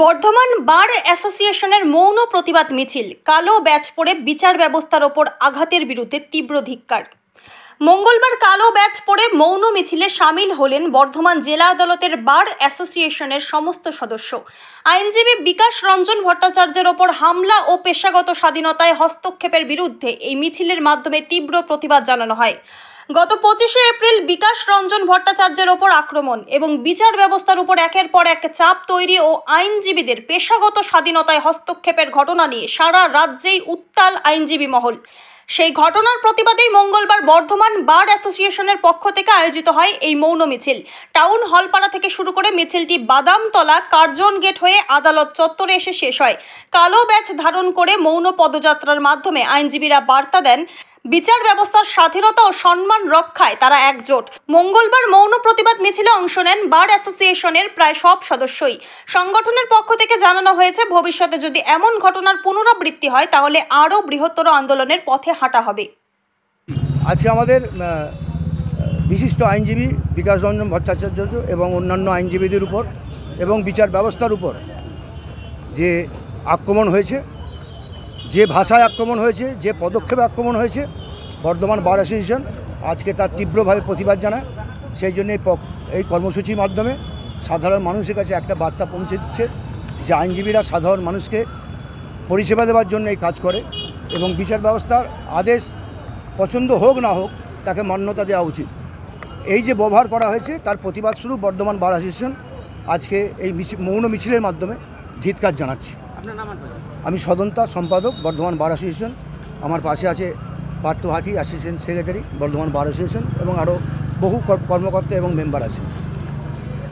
বর্ধমান বার অ্যাসোসিয়েশনের মৌন প্রতিবাদ মিছিল, কালো ব্যাজ পরে বিচার ব্যবস্থার ওপর আঘাতের বিরুদ্ধে তীব্র ধিক্কার। মঙ্গলবার কালো ব্যাজ পরে মৌন মিছিলে সামিল হলেন বর্ধমান জেলা আদালতের বার অ্যাসোসিয়েশনের সমস্ত সদস্য। আইনজীবী বিকাশ রঞ্জন ভট্টাচার্যের ওপর হামলা ও পেশাগত স্বাধীনতায় হস্তক্ষেপের বিরুদ্ধে এই মিছিলের মাধ্যমে তীব্র প্রতিবাদ জানানো হয়। গত 25শে এপ্রিল বিকাশ রঞ্জন ভট্টাচার্যের ওপর আক্রমণ এবং বিচার ব্যবস্থার উপর একের পর এক চাপ তৈরি ও আইনজীবীদের পেশাগত স্বাধীনতায় হস্তক্ষেপের ঘটনা নিয়ে সারা রাজ্যেই উত্তাল আইনজীবী মহল। সেই ঘটনার প্রতিবাদেই মঙ্গলবার বর্ধমান বার অ্যাসোসিয়েশনের পক্ষ থেকে আয়োজিত হয় এই মৌন মিছিল। টাউন হলপাড়া থেকে শুরু করে মিছিলটি বাদামতলা কার্জন গেট হয়ে আদালত চত্বরে এসে শেষ হয়। কালো ব্যাজ ধারণ করে মৌন পদযাত্রার মাধ্যমে আইনজীবীরা বার্তা দেন, বিচার ব্যবস্থার স্বাধীনতা ও সম্মান রক্ষায় তারা একজোট। মঙ্গলবার মৌন প্রতিবাদ মিছিলে অংশ নেন বার অ্যাসোসিয়েশনের প্রায় সব সদস্যই। সংগঠনের পক্ষ থেকে জানানো হয়েছে, ভবিষ্যতে যদি এমন ঘটনার পুনরাবৃত্তি হয় তাহলে আরও বৃহত্তর আন্দোলনের পথে হাঁটা হবে। আজকে আমাদের বিশিষ্ট আইনজীবী বিকাশ রঞ্জন ভট্টাচার্য এবং অন্যান্য আইনজীবীদের উপর এবং বিচার ব্যবস্থার উপর যে আক্রমণ হয়েছে, যে ভাষায় আক্রমণ হয়েছে, যে পদক্ষেপে আক্রমণ হয়েছে, বর্ধমান বার অ্যাসোসিয়েশন আজকে তার তীব্রভাবে প্রতিবাদ জানায়। সেই জন্য এই কর্মসূচির মাধ্যমে সাধারণ মানুষের কাছে একটা বার্তা পৌঁছে দিচ্ছে যে আইনজীবীরা সাধারণ মানুষকে পরিষেবা দেওয়ার জন্য এই কাজ করে এবং বিচার ব্যবস্থার আদেশ পছন্দ হোক না হোক তাকে মান্যতা দেওয়া উচিত। এই যে ব্যবহার করা হয়েছে তার প্রতিবাদ স্বরূপ বর্ধমান বার অ্যাসোসিয়েশন আজকে এই মৌন মিছিলের মাধ্যমে ধিক্কার জানাচ্ছি। আমি সদন্তা সম্পাদক বর্ধমান বার অ্যাসোসিয়েশন। আমার পাশে আছে Partha Hati, assistant secretary Bardhaman bar association, এবং আরও বহু কর্মকর্তা এবং মেম্বার আছে।